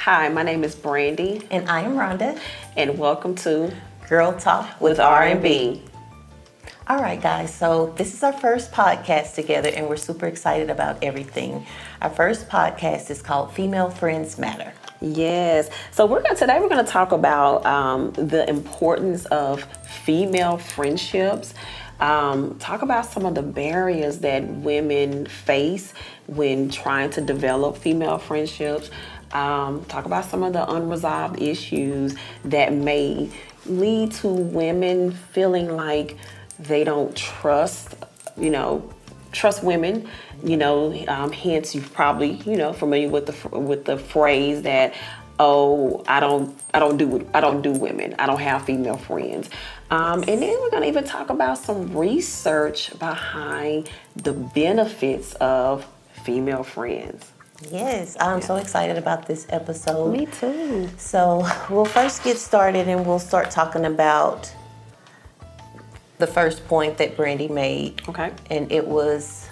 Hi, my name is Brandy. And I am Rhonda. And welcome to Girl Talk with R&B. All right, guys, so this is our first podcast together, and we're super excited about everything. Our first podcast is called Female Friends Matter. Yes. So today we're going to talk about the importance of female friendships. Talk about some of the barriers that women face when trying to develop female friendships. Talk about some of the unresolved issues that may lead to women feeling like they don't trust women. Hence you've probably, familiar with the phrase that, I don't do women. I don't have female friends. And then we're going to even talk about some research behind the benefits of female friends. Yes, I'm so excited about this episode. Me too. So we'll first get started and we'll start talking about the first point that Brandy made. Okay. And it was...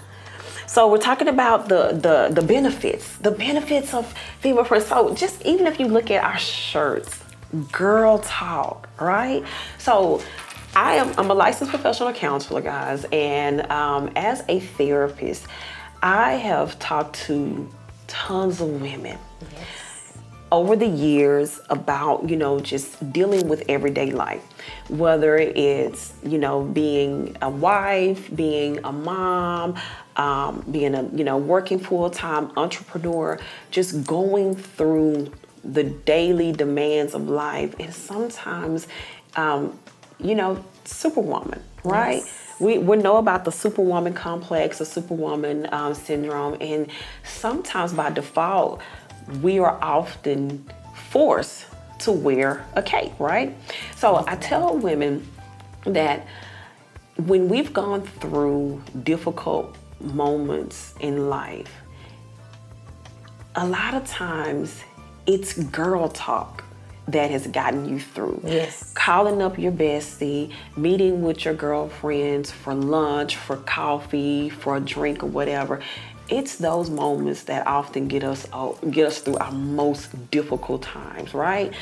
So we're talking about the benefits of female friends. So just even if you look at our shirts, Girl Talk, right? So I'm a licensed professional counselor, guys, and as a therapist, I have talked to tons of women over the years about, just dealing with everyday life, whether it's, being a wife, being a mom, being a, working full-time entrepreneur, just going through the daily demands of life. And sometimes, superwoman, right? Yes. We know about the superwoman complex, the superwoman syndrome, and sometimes by default, we are often forced to wear a cape, right? So I tell women that when we've gone through difficult moments in life, a lot of times it's girl talk that has gotten you through. Yes. Calling up your bestie, meeting with your girlfriends for lunch, for coffee, for a drink or whatever. It's those moments that often get us through our most difficult times, right?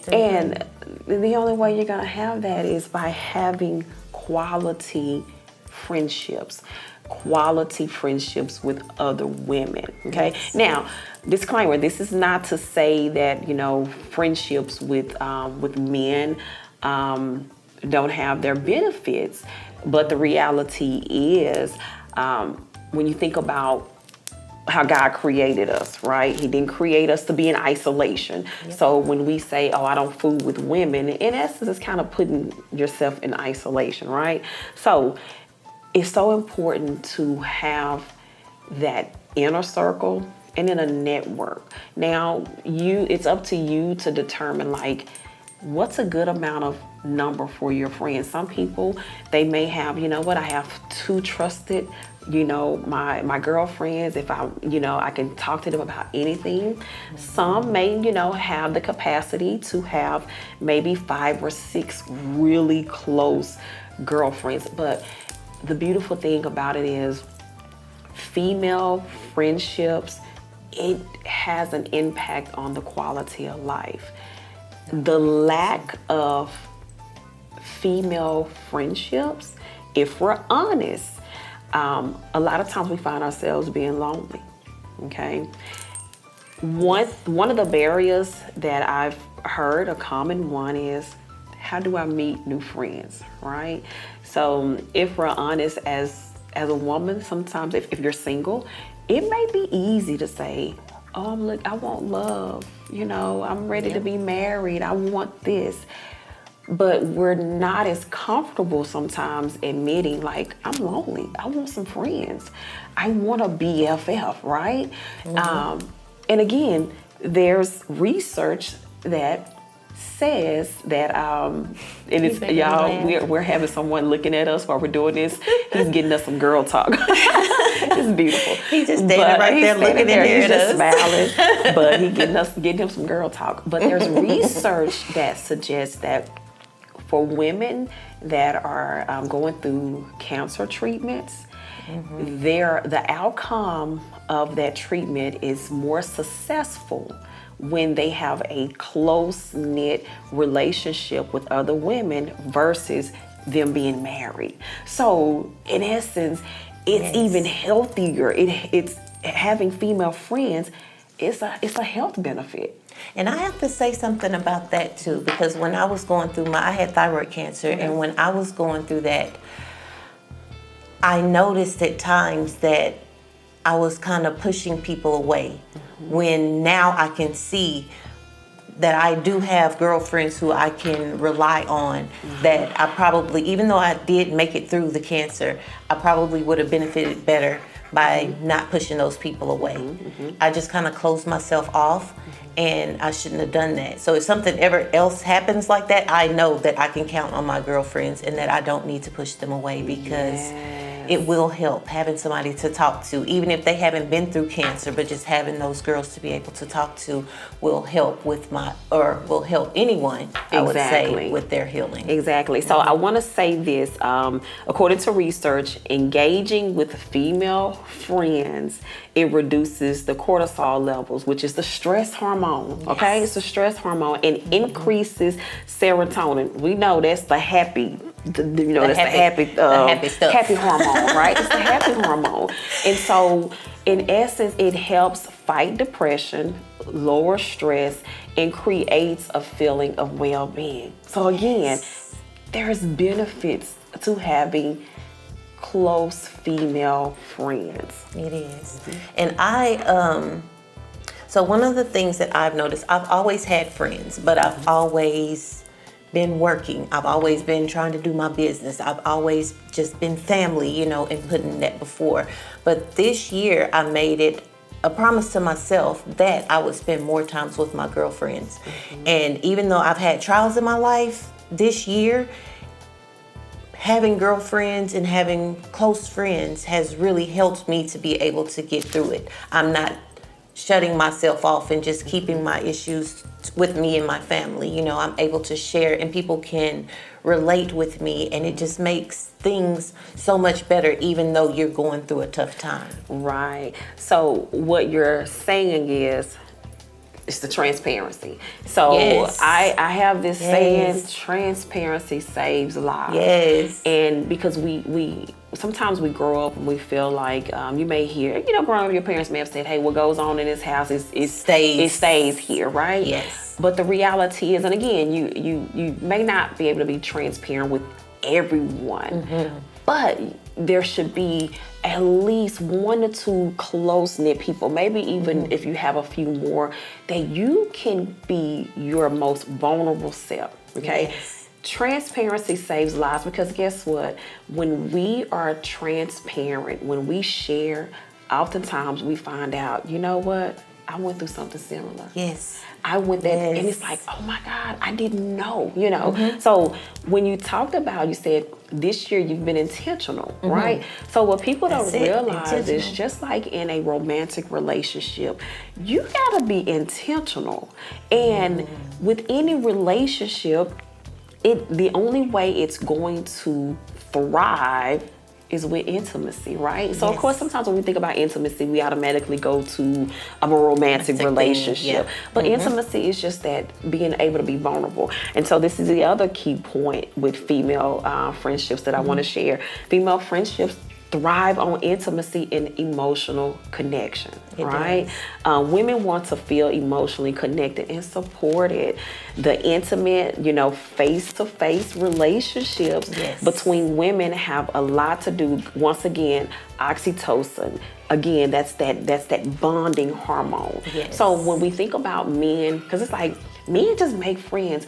And the only way you're gonna have that is by having quality friendships with other women, okay? Yes. Now, disclaimer, this is not to say that, friendships with men don't have their benefits, but the reality is when you think about how God created us, right? He didn't create us to be in isolation. Yep. So when we say, I don't fool with women, in essence, it's kind of putting yourself in isolation, right? So it's so important to have that inner circle and then a network. Now, it's up to you to determine, what's a good amount of number for your friends. Some people, they may have, I have two trusted, my girlfriends, if I can talk to them about anything. Mm-hmm. Some may, have the capacity to have maybe 5 or 6 really close girlfriends. But the beautiful thing about it is female friendships, it has an impact on the quality of life. The lack of female friendships, if we're honest, a lot of times we find ourselves being lonely, okay? One of the barriers that I've heard, a common one, is how do I meet new friends, right? So if we're honest, as a woman, sometimes if you're single, it may be easy to say, I want love, I'm ready to be married, I want this. But we're not as comfortable sometimes admitting, I'm lonely, I want some friends, I want a BFF, right? Mm-hmm. And again, there's research that says that, and it's y'all, we're having someone looking at us while we're doing this. He's getting us some girl talk. It's beautiful. He's just standing right there looking at us. He's just smiling, but he's getting him some girl talk. But there's research that suggests that for women that are going through cancer treatments, the outcome of that treatment is more successful when they have a close-knit relationship with other women versus them being married. So in essence, it's even healthier. It's having female friends. It's a health benefit. And I have to say something about that too, because when I was going through I had thyroid cancer, and when I was going through that, I noticed at times that I was kind of pushing people away. When now I can see that I do have girlfriends who I can rely on, that I probably, even though I did make it through the cancer, I probably would have benefited better by not pushing those people away. I just kind of closed myself off, and I shouldn't have done that. So if something ever else happens like that, I know that I can count on my girlfriends and that I don't need to push them away, because it will help having somebody to talk to, even if they haven't been through cancer, but just having those girls to be able to talk to will help will help anyone, I would say, with their healing. Exactly. So I want to say this, according to research, engaging with female friends, it reduces the cortisol levels, which is the stress hormone, okay? It's the stress hormone, and increases serotonin. We know that's the happy, that's the happy stuff. Happy hormone, right? It's the happy hormone. And so, in essence, it helps fight depression, lower stress, and creates a feeling of well-being. So again, there's benefits to having close female friends. It is. And so one of the things that I've noticed, I've always had friends, but I've always been working. I've always been trying to do my business. I've always just been family, and putting that before. But this year I made it a promise to myself that I would spend more times with my girlfriends. And even though I've had trials in my life this year, having girlfriends and having close friends has really helped me to be able to get through it. I'm not shutting myself off and just keeping my issues with me and my family. I'm able to share, and people can relate with me, and it just makes things so much better, even though you're going through a tough time. Right. So what you're saying is, it's the transparency. So I have this saying, transparency saves lives. Yes. And because we sometimes we grow up and we feel like, you may hear, growing up, your parents may have said, hey, what goes on in this house it stays here, right? Yes. But the reality is, and again, you may not be able to be transparent with everyone, but there should be at least 1 to 2 close-knit people, maybe even if you have a few more, that you can be your most vulnerable self, okay? Yes. Transparency saves lives, because guess what? When we are transparent, when we share, oftentimes we find out, you know what? I went through something similar. Yes. I went there, and it's like, oh my God, I didn't know, So when you talked about, you said this year you've been intentional, right? So what people don't realize is, just like in a romantic relationship, you gotta be intentional. And with any relationship, the only way it's going to thrive is with intimacy, right? So of course, sometimes when we think about intimacy, we automatically go to a romantic relationship. But intimacy is just that, being able to be vulnerable. And so this is the other key point with female friendships that I want to share. Female friendships thrive on intimacy and emotional connection, right? Women want to feel emotionally connected and supported. The intimate, face-to-face relationships between women have a lot to do, once again, oxytocin. Again, that's that bonding hormone. So when we think about men, because it's like, men just make friends.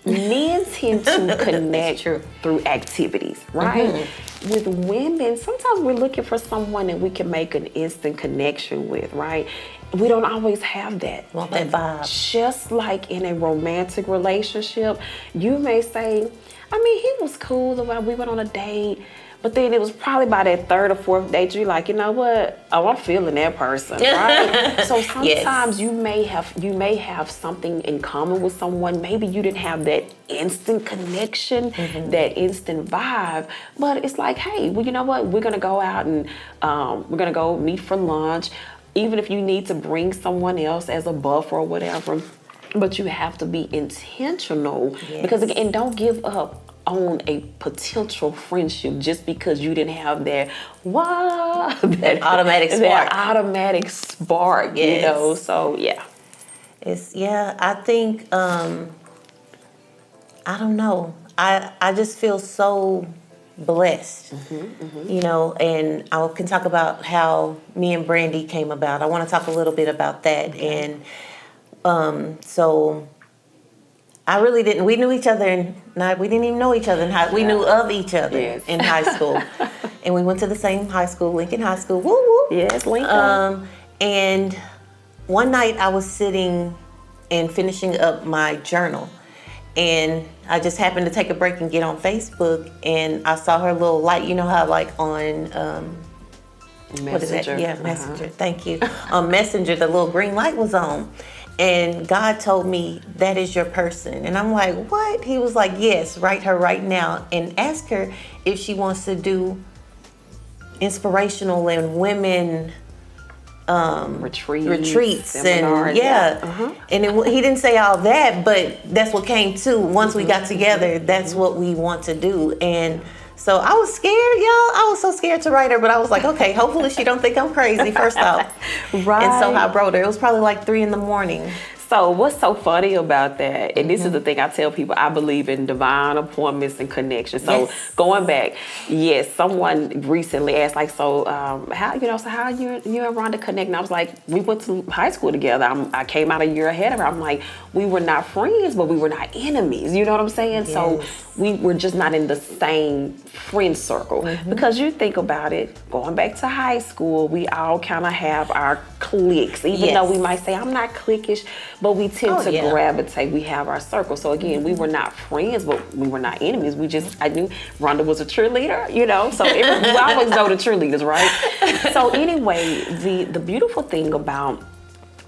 Men tend to connect through activities, right? With women, sometimes we're looking for someone that we can make an instant connection with, right? We don't always have that. Want that vibe. Just like in a romantic relationship, you may say, he was cool, we went on a date, But then it was probably by that third or fourth date, you're like, you know what? Oh, I'm feeling that person, right? So sometimes you may have something in common with someone. Maybe you didn't have that instant connection, that instant vibe. But it's like, hey, well, you know what? We're gonna go out and we're gonna go meet for lunch. Even if you need to bring someone else as a buffer or whatever. But you have to be intentional because again, don't give up on a potential friendship just because you didn't have that that automatic spark. That automatic spark, you know. So I think I don't know. I just feel so blessed, you know, and I can talk about how me and Brandy came about. I want to talk a little bit about that. And so I really didn't. We knew each other, we didn't even know each other in high. We knew of each other in high school, and we went to the same high school, Lincoln High School. Woo woo. Yes, Lincoln. And one night I was sitting and finishing up my journal, and I just happened to take a break and get on Facebook, and I saw her little light. You know how like on Messenger. What is that? Yeah, Messenger. Thank you. On Messenger, the little green light was on. And God told me, that is your person. And I'm like, what? He was like, yes, write her right now and ask her if she wants to do inspirational and women retreats seminars, and he didn't say all that, but that's what came to. Once we got together, that's what we want to do. And so I was scared, y'all. I was so scared to write her, but I was like, okay, hopefully she don't think I'm crazy, first off. Right. And so I wrote her. It was probably like 3 a.m. So what's so funny about that, and this is the thing I tell people, I believe in divine appointments and connections. So going back, yes, someone recently asked, like, so how you and Rhonda connect? And I was like, we went to high school together. I came out a year ahead of her. I'm like, we were not friends, but we were not enemies. You know what I'm saying? Yes. So we were just not in the same friend circle. Because you think about it, going back to high school, we all kind of have our cliques, even though we might say, I'm not cliquish, but we tend to gravitate. We have our circle. So again, we were not friends, but we were not enemies. I knew Rhonda was a cheerleader, you know, so we always know the cheerleaders, right? So anyway, the beautiful thing about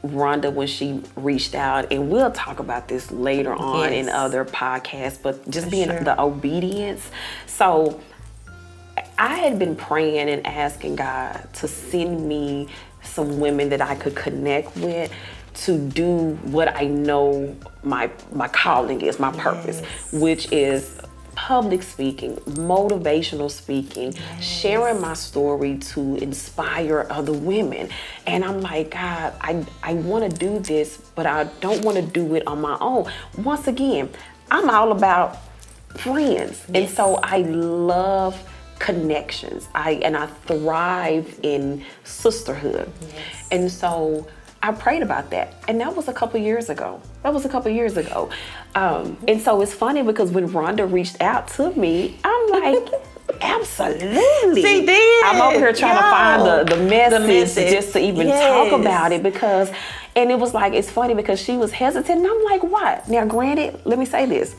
Rhonda when she reached out, and we'll talk about this later on in other podcasts, but just being the obedience. So I had been praying and asking God to send me some women that I could connect with to do what I know my calling is, my purpose, which is public speaking, motivational speaking, sharing my story to inspire other women. And I'm like, God, I want to do this, but I don't want to do it on my own. Once again, I'm all about friends. And so I love connections. I thrive in sisterhood. And so I prayed about that. And that was a couple years ago. And so it's funny because when Rhonda reached out to me, I'm like, absolutely. She did. I'm over here trying to find the message just to even talk about it because, and it was like, it's funny because she was hesitant and I'm like, what? Now granted, let me say this.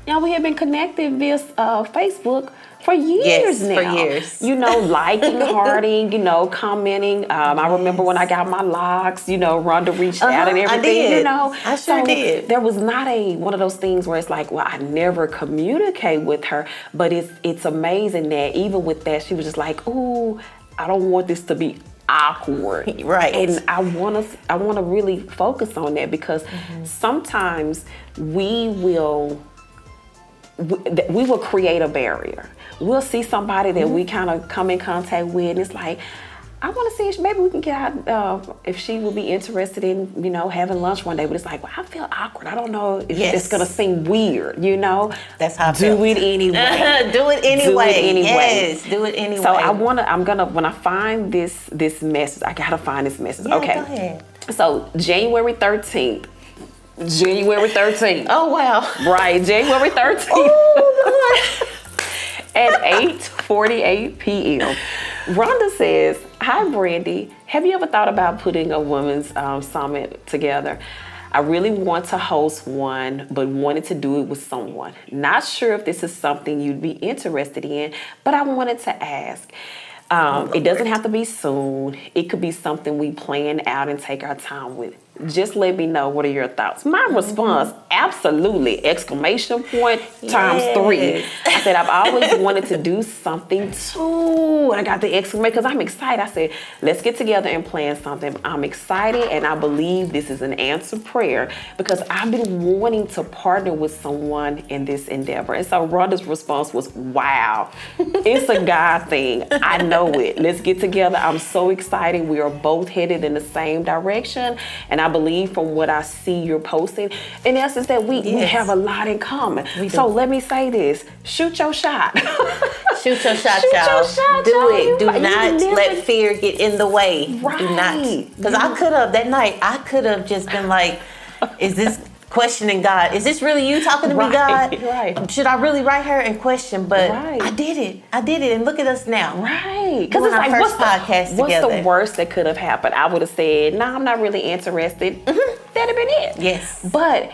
Now we have been connected via Facebook for years now. For years. You know, liking, hearting, you know, commenting. I remember when I got my locks, you know, Rhonda reached out and everything, I did. you know. I sure did. There was not one of those things where it's like, well, I never communicate with her, but it's amazing that even with that, she was just like, ooh, I don't want this to be awkward. Right. And I want to really focus on that because sometimes we will create a barrier. We'll see somebody that we kind of come in contact with, and it's like, I want to see if maybe we can get out if she would be interested in, you know, having lunch one day. But it's like, well, I feel awkward. I don't know if it's gonna seem weird, you know. That's how I feel. Do it anyway. Do it anyway. Yes, do it anyway. So I'm gonna when I find this message, I gotta find this message. Yeah, okay. Go ahead. So January 13th. Oh wow. Right, January 13th. Oh, Lord. At 8:48 p.m. Rhonda says, hi, Brandy. Have you ever thought about putting a women's summit together? I really want to host one, but wanted to do it with someone. Not sure if this is something you'd be interested in, but I wanted to ask. It doesn't have to be soon. It could be something we plan out and take our time with. Just let me know, what are your thoughts? My response, absolutely, exclamation point times 3. I said, I've always wanted to do something too. I got the exclamation because I'm excited. I said, let's get together and plan something. I'm excited, and I believe this is an answered prayer because I've been wanting to partner with someone in this endeavor. And so Rhonda's response was, wow, it's a God thing. I know it. Let's get together. I'm so excited. We are both headed in the same direction, and I believe from what I see you're posting, in essence, that we have a lot in common. So let me say this: shoot your shot. Shoot your shot, Shoot y'all. your shot, Do y'all. it. Do You not never- let fear get in the way. Right. Do not. Because I could have, that night, I could have just been like, is this questioning God? Is this really you talking to me, God? Right. Should I really write her and question? But Right. I did it. And look at us now. Right. Doing Because it's our like, first podcast what's together. the worst that could have happened? I would have said, no, I'm not really interested. That'd have been it. Yes. But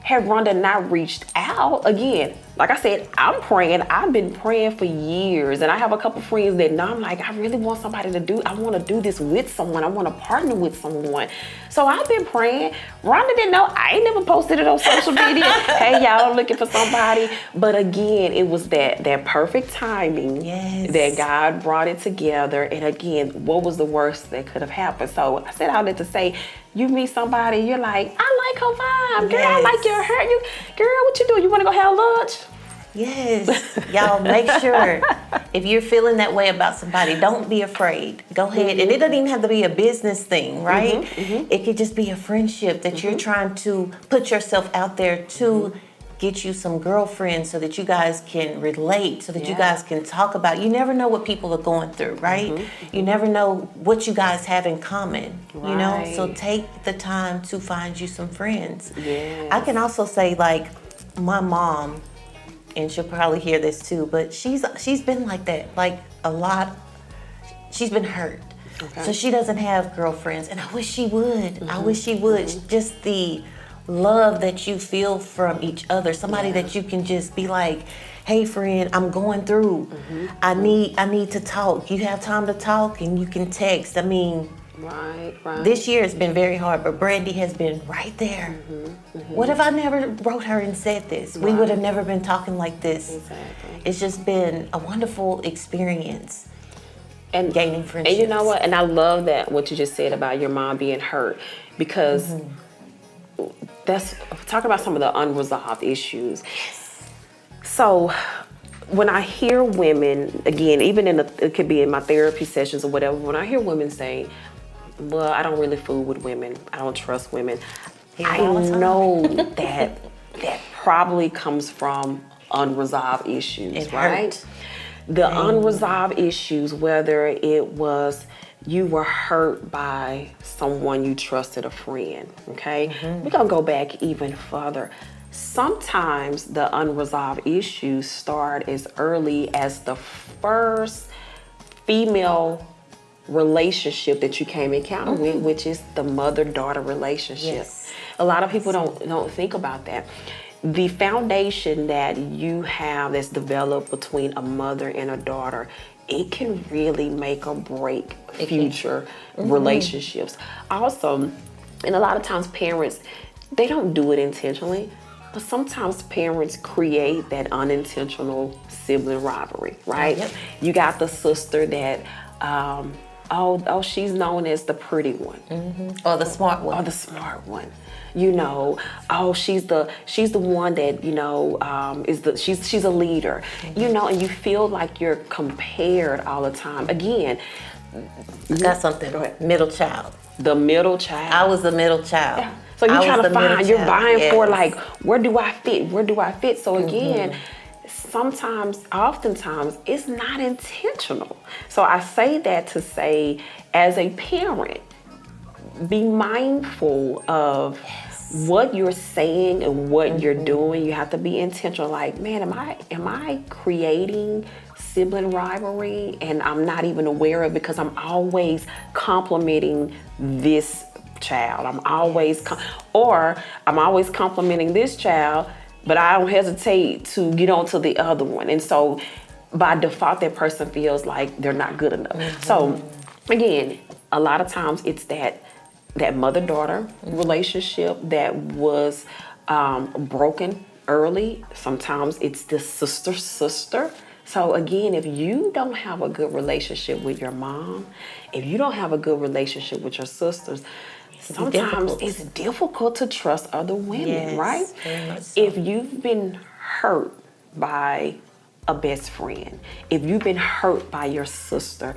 had Rhonda not reached out, again, like I said, I'm praying. I've been praying for years. And I have a couple friends that now I'm like, I really want somebody to do, I want to do this with someone. I want to partner with someone. So I've been praying. Rhonda didn't know. I ain't never posted it on social media. Hey, y'all, I'm looking for somebody. But again, it was that perfect timing that God brought it together. And again, what was the worst that could have happened? So I said all that to say, you meet somebody, you're like, I like her vibe. Girl, I like your hair. Girl, what you doing? You want to go have lunch? Yes. Y'all make sure if you're feeling that way about somebody, don't be afraid. Go ahead. And it doesn't even have to be a business thing, right? It could just be a friendship that you're trying to put yourself out there to get you some girlfriends so that you guys can relate, so that you guys can talk about. You never know what people are going through, right? You never know what you guys have in common, you know? So take the time to find you some friends. I can also say, like, my mom, and she'll probably hear this too, but she's been like that, like a lot. She's been hurt. So she doesn't have girlfriends, and I wish she would. I wish she would. Just the love that you feel from each other. Somebody that you can just be like, hey friend, I'm going through. I need to talk. You have time to talk, and you can text. I mean, this year has been very hard, but Brandy has been right there. What if I never wrote her and said this? We would have never been talking like this. It's just been a wonderful experience and gaining friendships. And you know what? And I love that what you just said about your mom being hurt, because that's talking about some of the unresolved issues. So when I hear women, again, even it could be in my therapy sessions or whatever, when I hear women say, well, I don't really fool with women, I don't trust women, I know that probably comes from unresolved issues, right? The unresolved issues, whether it was you were hurt by someone you trusted, a friend, okay? We're gonna go back even further. Sometimes the unresolved issues start as early as the first female relationship that you came encounter with, which is the mother-daughter relationship. A lot of people don't think about that. The foundation that you have that's developed between a mother and a daughter, it can really make or break future relationships. Also, and a lot of times parents, they don't do it intentionally, but sometimes parents create that unintentional sibling rivalry, right? You got the sister that, oh, she's known as the pretty one, or the smart one, or the smart one. You know, oh, she's the one that, you know, she's a leader. You know, and you feel like you're compared all the time. Again, I got something. Middle child. The middle child. I was the middle child. So you're trying to find, you're vying for, like, where do I fit? Where do I fit? So again, oftentimes, it's not intentional. So I say that to say, as a parent, be mindful of what you're saying and what you're doing. You have to be intentional. Like, man, am I creating sibling rivalry and I'm not even aware of it because I'm always complimenting this child. I'm always, I'm always complimenting this child, but I don't hesitate to get on to the other one. And so by default, that person feels like they're not good enough. So again, a lot of times it's that mother-daughter relationship that was broken early. Sometimes it's the sister. So again, if you don't have a good relationship with your mom, if you don't have a good relationship with your sisters, sometimes it's difficult to trust other women, right? Very much so. If you've been hurt by a best friend, if you've been hurt by your sister,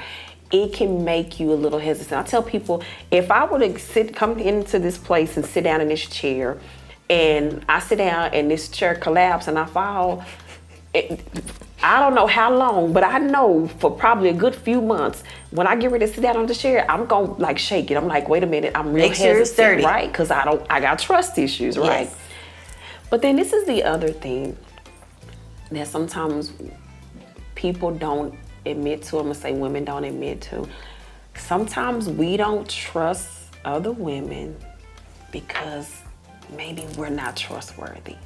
it can make you a little hesitant. I tell people, if I were to come into this place and sit down in this chair, and I sit down and this chair collapses and I fall, I don't know how long, but I know for probably a good few months, when I get ready to sit down on the chair, I'm gonna like shake it. I'm like, wait a minute, I'm real hesitant, it's sturdy, right? Because I got trust issues, right? Yes. But then this is the other thing that sometimes people don't admit to. I'm gonna say women don't admit to. Sometimes we don't trust other women because maybe we're not trustworthy.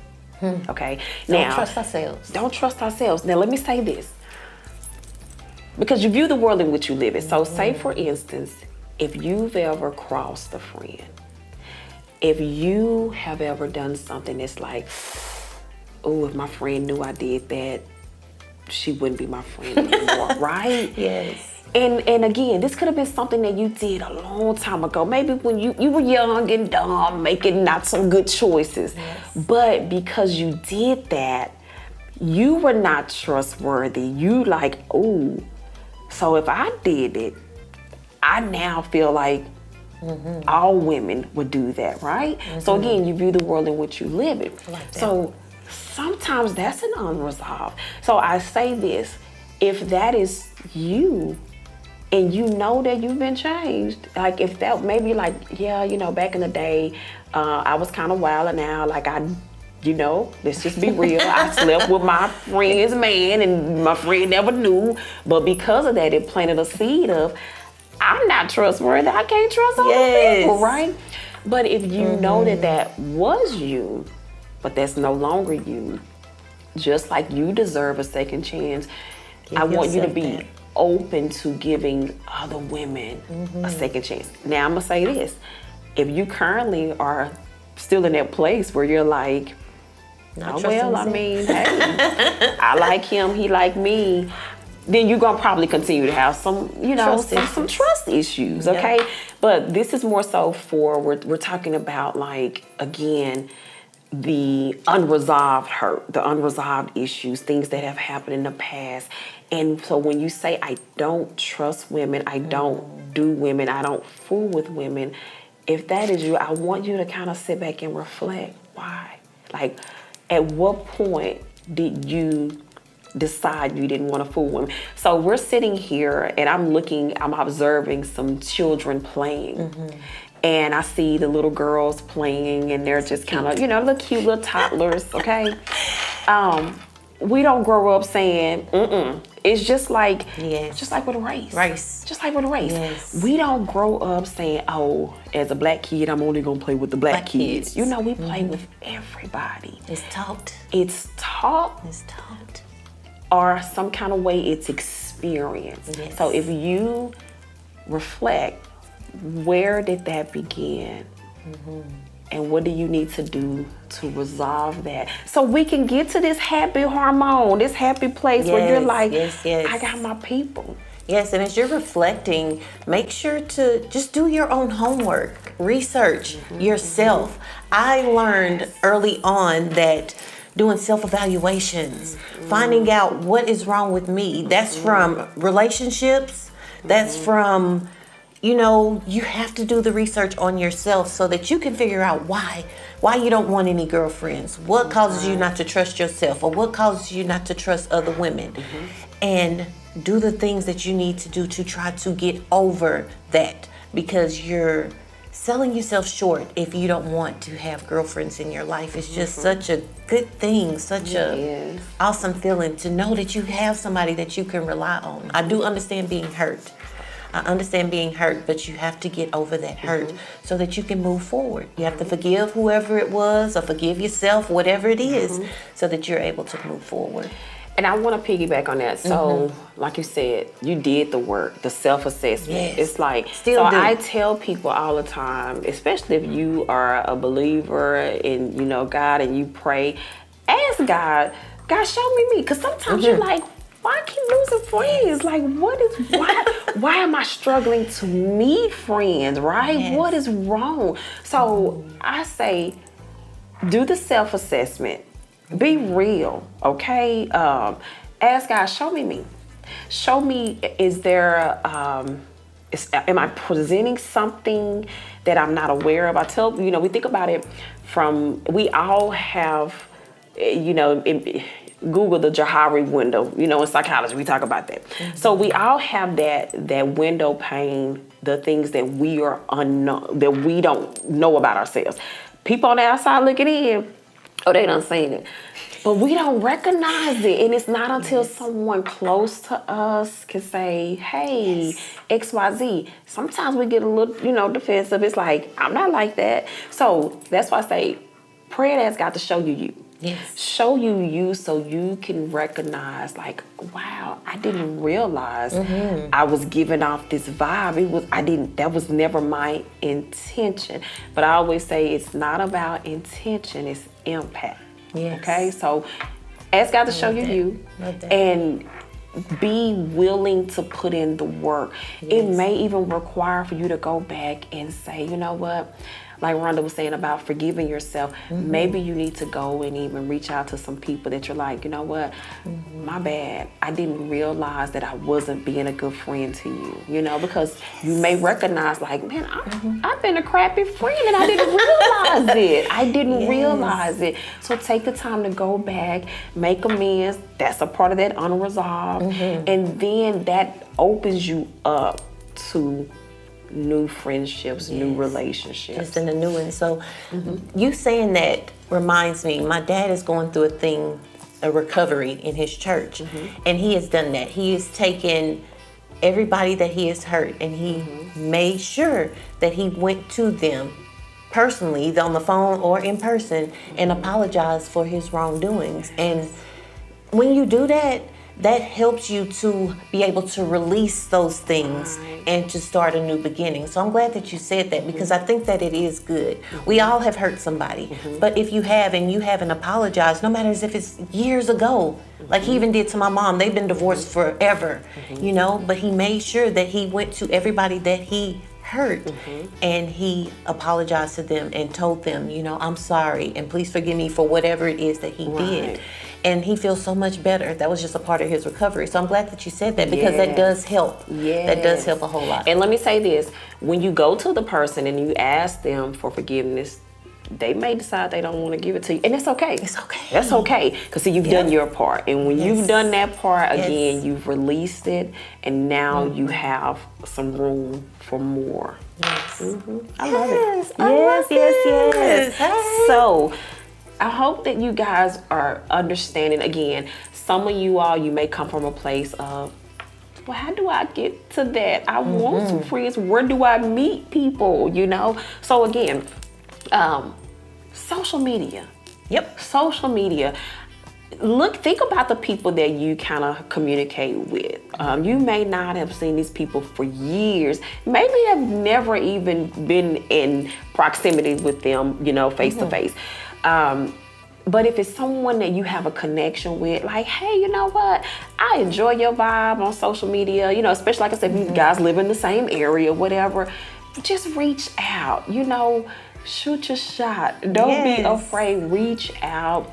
Okay. Don't trust ourselves. Don't trust ourselves. Now let me say this, because you view the world in which you live in. So say for instance, if you've ever crossed a friend, if you have ever done something that's like, oh, if my friend knew I did that, she wouldn't be my friend anymore, right? Yes. And again, this could have been something that you did a long time ago. Maybe when you were young and dumb, making not so good choices. Yes. But because you did that, you were not trustworthy. You like, oh, so if I did it, I now feel like all women would do that, right? So again, you view the world in which you live in. Like that. So sometimes that's an unresolved. So I say this, if that is you, and you know that you've been changed, like if that maybe like, yeah, you know, back in the day, I was kind of wild, and now like let's just be real, I slept with my friend's man and my friend never knew, but because of that, it planted a seed of, I'm not trustworthy, I can't trust other people, right? But if you know that was you, but that's no longer you, just like you deserve a second chance, I want you to be open to giving other women a second chance. Now I'm gonna say this, if you currently are still in that place where you're like, oh well, I mean, hey, I like him, he like me, then you're gonna probably continue to have some, some trust issues, okay? Yeah. But this is more so for, we're talking about like, again, the unresolved hurt, the unresolved issues, things that have happened in the past. And so when you say, I don't trust women, I don't do women, I don't fool with women, if that is you, I want you to kind of sit back and reflect. Why? Like, at what point did you decide you didn't want to fool women? So we're sitting here and I'm observing some children playing. And I see the little girls playing and they're just kind of, little cute little toddlers, okay? We don't grow up saying, It's just like, just like with a race. Just like with a race. Yes. We don't grow up saying, oh, as a black kid, I'm only gonna play with the black kids. We play with everybody. It's taught. It's taught. Or some kind of way it's experienced. Yes. So if you reflect, where did that begin? And what do you need to do to resolve that? So we can get to this happy hormone, this happy place where you're like, I got my people. Yes, and as you're reflecting, make sure to just do your own homework, research yourself. I learned early on that doing self-evaluations, finding out what is wrong with me, that's from relationships, that's from, you have to do the research on yourself so that you can figure out why you don't want any girlfriends, what causes you not to trust yourself, or what causes you not to trust other women, and do the things that you need to do to try to get over that, because you're selling yourself short if you don't want to have girlfriends in your life. It's just such a good thing, such a awesome feeling to know that you have somebody that you can rely on. I do understand being hurt, I understand being hurt, but you have to get over that hurt so that you can move forward. You have to forgive whoever it was or forgive yourself, whatever it is, so that you're able to move forward. And I want to piggyback on that. So, like you said, you did the work, the self-assessment. Yes. It's like, Still do. I tell people all the time, especially if you are a believer in, God, and you pray, ask God, show me. Because sometimes you're like, why I keep losing friends? Like, why am I struggling to meet friends, right? Yes. What is wrong? So I say, do the self-assessment. Be real, okay? Ask God, show me. Show me, is there, am I presenting something that I'm not aware of? I tell, we think about it we all have, Google the Johari window, in psychology, we talk about that. So we all have that window pane, the things that we are unknown, that we don't know about ourselves. People on the outside looking in, they done seen it. But we don't recognize it. And it's not until someone close to us can say, hey, XYZ. Sometimes we get a little, defensive. It's like, I'm not like that. So that's why I say, pray and ask God to show you. Yes. Show you so you can recognize, like, wow, I didn't realize I was giving off this vibe. That was never my intention. But I always say it's not about intention, it's impact. Yes. Okay, so ask God to show you and be willing to put in the work. Yes. It may even require for you to go back and say, you know what? Like Rhonda was saying about forgiving yourself, maybe you need to go and even reach out to some people that you're like, you know what, my bad. I didn't realize that I wasn't being a good friend to you, because you may recognize like, man, I've been a crappy friend and I didn't realize it. I didn't realize it. So take the time to go back, make amends. That's a part of that unresolved. And then that opens you up to new friendships, new relationships. Just in a new one. So you saying that reminds me, my dad is going through a recovery in his church. And he has done that. He has taken everybody that he has hurt and he made sure that he went to them personally, either on the phone or in person, and apologized for his wrongdoings. And when you do that, that helps you to be able to release those things and to start a new beginning. So I'm glad that you said that because I think that it is good. We all have hurt somebody, but if you have and you haven't apologized, no matter if it's years ago, like he even did to my mom, they've been divorced forever, but he made sure that he went to everybody that he hurt and he apologized to them and told them, I'm sorry and please forgive me for whatever it is that he did. And he feels so much better. That was just a part of his recovery. So I'm glad that you said that because that does help. That does help a whole lot. And let me say this, when you go to the person and you ask them for forgiveness, they may decide they don't want to give it to you. And it's okay. It's okay. That's okay. Because see, you've done your part. And when you've done that part, again, you've released it. And now you have some room for more. Yes. I love it. Yes. Hey. So I hope that you guys are understanding. Again, some of you all, you may come from a place of, well, how do I get to that? I want some friends. Where do I meet people, So again, social media. Social media. Think about the people that you kind of communicate with. You may not have seen these people for years. Maybe have never even been in proximity with them, face to face. But if it's someone that you have a connection with, like, hey, you know what? I enjoy your vibe on social media, especially like I said, if you guys live in the same area, whatever, just reach out, shoot your shot. Don't be afraid. Reach out.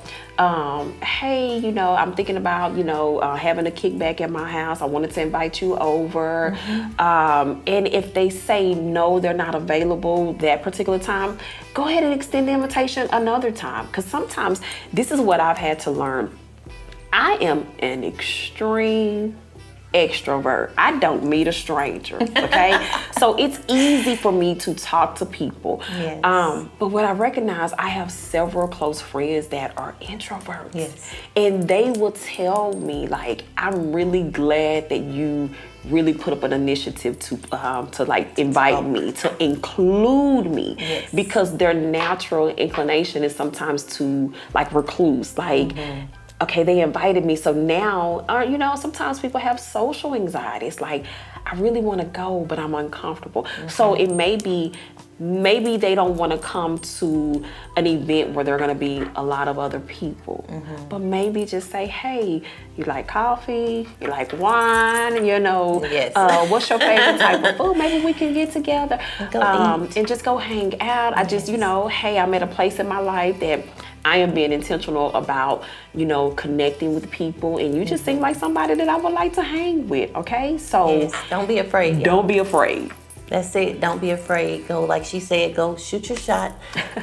Hey, I'm thinking about, having a kickback at my house. I wanted to invite you over. And if they say no, they're not available that particular time, go ahead and extend the invitation another time. Because sometimes this is what I've had to learn. I am an extreme extrovert. I don't meet a stranger, okay? So it's easy for me to talk to people. But what I recognize, I have several close friends that are introverts. And they will tell me, like, I'm really glad that you really put up an initiative to like invite me, to include me, Yes. because their natural inclination is sometimes to like recluse, like. Okay, they invited me, so now, you know, sometimes people have social anxiety. It's like, I really want to go, but I'm uncomfortable. So it may be, maybe they don't want to come to an event where there are going to be a lot of other people. But maybe just say, hey, you like coffee? You like wine? You know, Yes. What's your favorite type of food? Maybe we can get together Go eat. and just go hang out. I just, you know, hey, I'm at a place in my life that I am being intentional about, you know, connecting with people, and you just seem like somebody that I would like to hang with, okay? So Yes. Don't be afraid. y'all. don't be afraid. That's it. Don't be afraid. Go, like she said, go shoot your shot.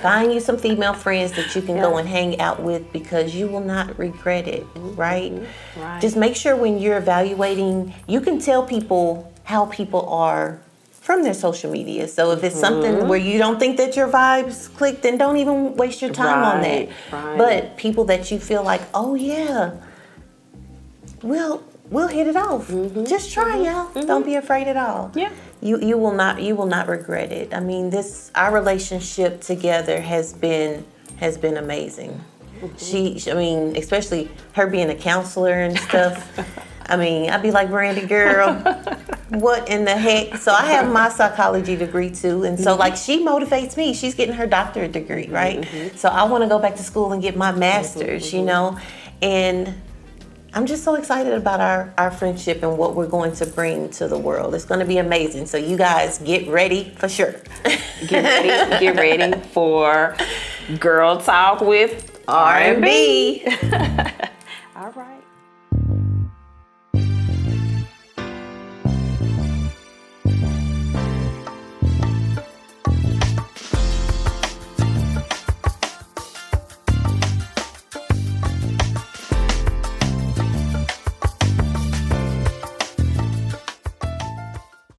Find you some female friends that you can go and hang out with, because you will not regret it, right? Right. Just make sure when you're evaluating, you can tell people how people are from their social media. So if it's something where you don't think that your vibes click, then don't even waste your time on that. Right. But people that you feel like, oh yeah, we'll hit it off. Just try, y'all. Don't be afraid at all. Yeah. You will not regret it. I mean, our relationship together has been amazing. I mean, especially her being a counselor and stuff. I mean, I'd be like, Brandy, girl, what in the heck? So I have my psychology degree too, and so like she motivates me. She's getting her doctorate degree, right? So I want to go back to school and get my master's, you know, and I'm just so excited about our friendship and what we're going to bring to the world. It's going to be amazing. So you guys get ready for sure. Get ready for Girl Talk with R&B.